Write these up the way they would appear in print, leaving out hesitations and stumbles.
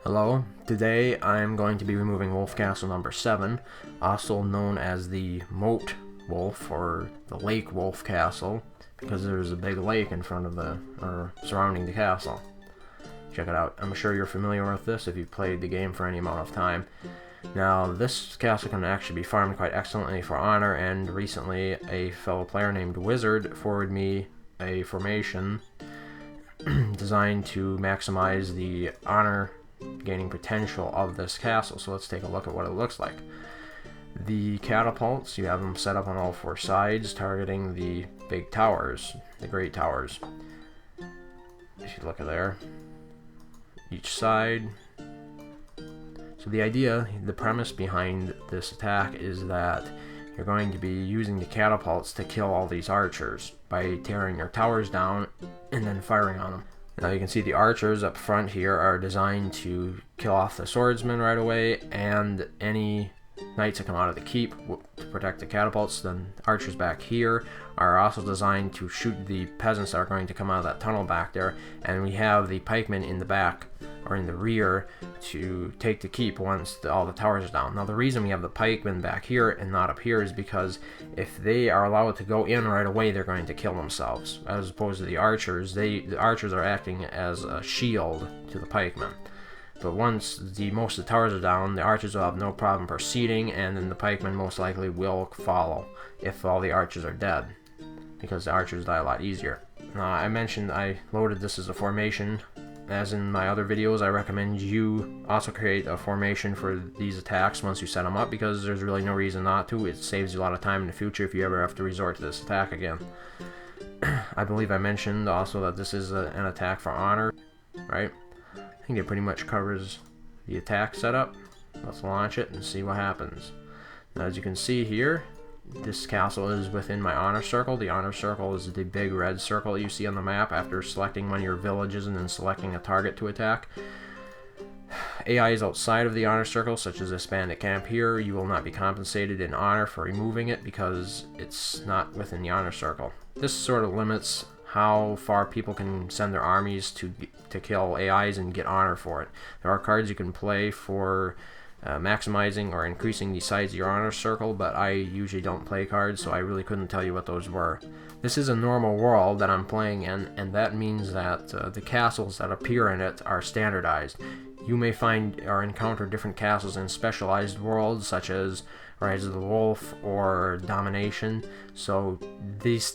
Hello, today I'm going to be removing Wolf Castle number 7, also known as the Moat Wolf or the Lake Wolf Castle, because there's a big lake in front of or surrounding the castle. Check it out. I'm sure you're familiar with this if you've played the game for any amount of time. Now, this castle can actually be farmed quite excellently for honor, and recently a fellow player named Wizard forwarded me a formation designed to maximize the honor gaining potential of this castle. So let's take a look at what it looks like. The catapults, you have them set up on all 4 sides, targeting the big towers, the great towers. If you look at there, each side. So the idea, the premise behind this attack is that you're going to be using the catapults to kill all these archers by tearing their towers down and then firing on them. Now you can see the archers up front here are designed to kill off the swordsmen right away, and any knights that come out of the keep to protect the catapults. Then archers back here are also designed to shoot the peasants that are going to come out of that tunnel back there, and we have the pikemen in the back or in the rear to take the keep once all the towers are down. Now the reason we have the pikemen back here and not up here is because if they are allowed to go in right away, they're going to kill themselves, as opposed to the archers. The archers are acting as a shield to the pikemen. But once most of the towers are down, the archers will have no problem proceeding, and then the pikemen most likely will follow if all the archers are dead, because the archers die a lot easier. I mentioned I loaded this as a formation. As in my other videos, I recommend you also create a formation for these attacks once you set them up, because there's really no reason not to. It saves you a lot of time in the future if you ever have to resort to this attack again. I believe I mentioned also that this is an attack for honor, right? I think it pretty much covers the attack setup. Let's launch it and see what happens. Now, as you can see here, this castle is within my honor circle. The honor circle is the big red circle you see on the map after selecting one of your villages and then selecting a target to attack. AI is outside of the honor circle, such as this bandit camp here. You will not be compensated in honor for removing it because it's not within the honor circle. This sort of limits how far people can send their armies to kill AIs and get honor for it. There are cards you can play for maximizing or increasing the size of your honor circle, but I usually don't play cards, so I really couldn't tell you what those were. This is a normal world that I'm playing in, and that means that the castles that appear in it are standardized. You may find or encounter different castles in specialized worlds, such as Rise of the Wolf or Domination, so this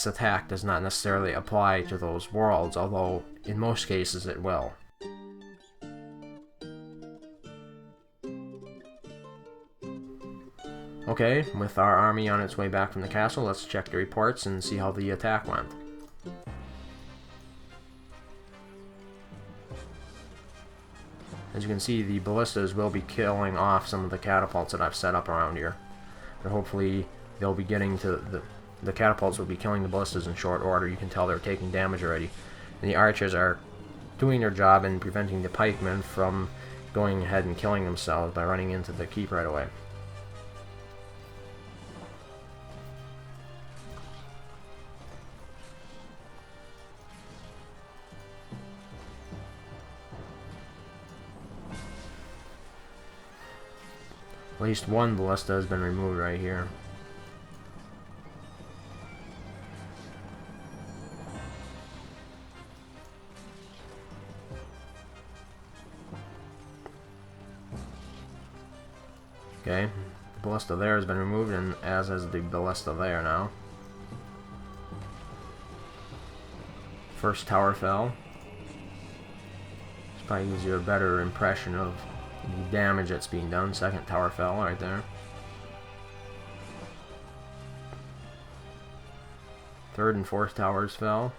attack does not necessarily apply to those worlds, although in most cases it will. Okay, with our army on its way back from the castle, let's check the reports and see how the attack went. As you can see, the ballistas will be killing off some of the catapults that I've set up around here. But hopefully they'll be getting to the catapults will be killing the ballistas in short order. You can tell they're taking damage already. And the archers are doing their job in preventing the pikemen from going ahead and killing themselves by running into the keep right away. At least one ballista has been removed right here. Okay, the ballista there has been removed, and as has the ballista there now. First tower fell. This probably gives you a better impression of the damage that's being done. Second tower fell right there. Third and fourth towers fell.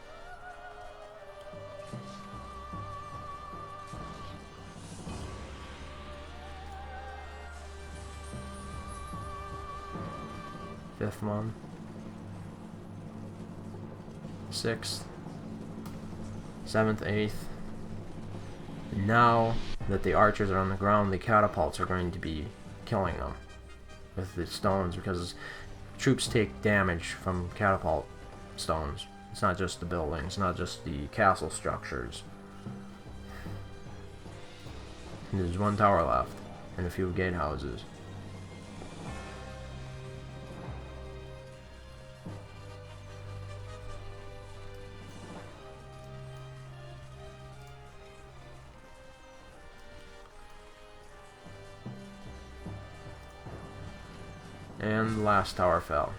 Fifth one. Sixth. Seventh, eighth. Now that the archers are on the ground, the catapults are going to be killing them with the stones, because troops take damage from catapult stones. It's not just the buildings, not just the castle structures. There's one tower left, and a few gatehouses. And the last tower fell.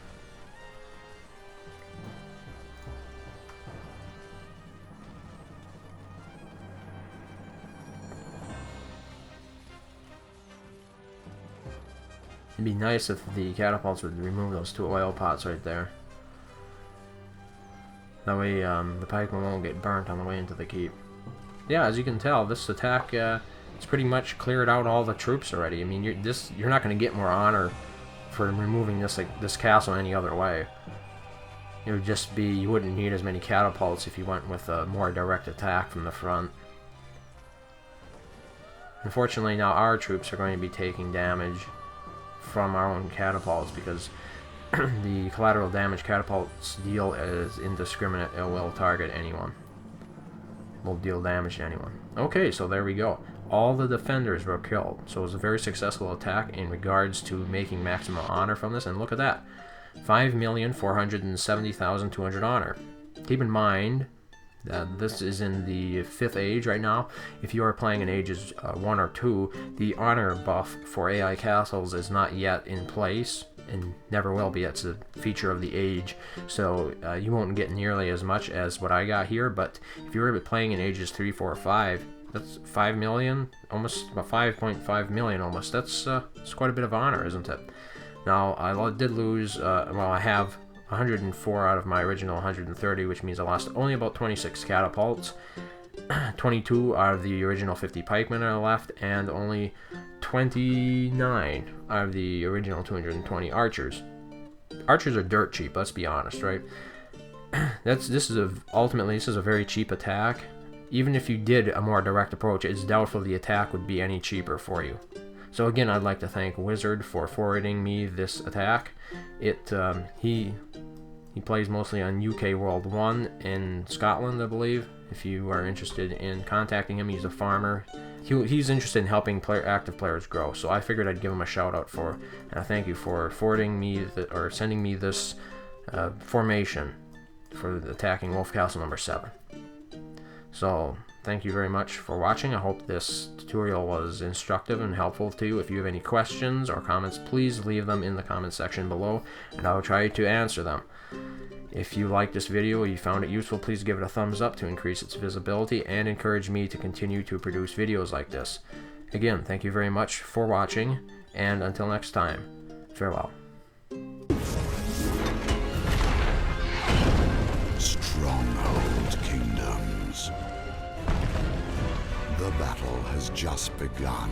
It'd be nice if the catapults would remove those 2 oil pots right there. That way the pikemen won't get burnt on the way into the keep. Yeah, as you can tell, this attack it's pretty much cleared out all the troops already. I mean, you're not going to get more honor for removing this castle any other way. It would just be, you wouldn't need as many catapults if you went with a more direct attack from the front. Unfortunately, now our troops are going to be taking damage from our own catapults because the collateral damage catapults deal is indiscriminate. It will target anyone. Will deal damage to anyone. Okay, so there we go. All the defenders were killed. So it was a very successful attack in regards to making maximum honor from this. And look at that. 5,470,200 honor. Keep in mind that this is in the 5th age right now. If you are playing in ages 1 or 2, the honor buff for AI castles is not yet in place and never will be. It's a feature of the age, so you won't get nearly as much as what I got here. But if you were playing in ages 3, 4, 5, that's 5 million, almost about 5.5 million almost. That's quite a bit of honor, isn't it? Now, I did lose, well, I have 104 out of my original 130, which means I lost only about 26 catapults. 22 out of the original 50 pikemen are left, and only 29 out of the original 220 archers. Archers are dirt cheap, let's be honest, right? Ultimately, this is a very cheap attack. Even if you did a more direct approach, it's doubtful the attack would be any cheaper for you. So again, I'd like to thank Wizard for forwarding me this attack. He plays mostly on UK World 1 in Scotland, I believe. If you are interested in contacting him, he's a farmer. He's interested in helping active players grow. So I figured I'd give him a shout out and I thank you for forwarding me or sending me this formation for attacking Wolf Castle number 7. So thank you very much for watching. I hope this tutorial was instructive and helpful to you. If you have any questions or comments, please leave them in the comment section below, and I will try to answer them. If you liked this video or you found it useful, please give it a thumbs up to increase its visibility and encourage me to continue to produce videos like this. Again, thank you very much for watching, and until next time, farewell. Stronghold Kingdoms. The battle has just begun.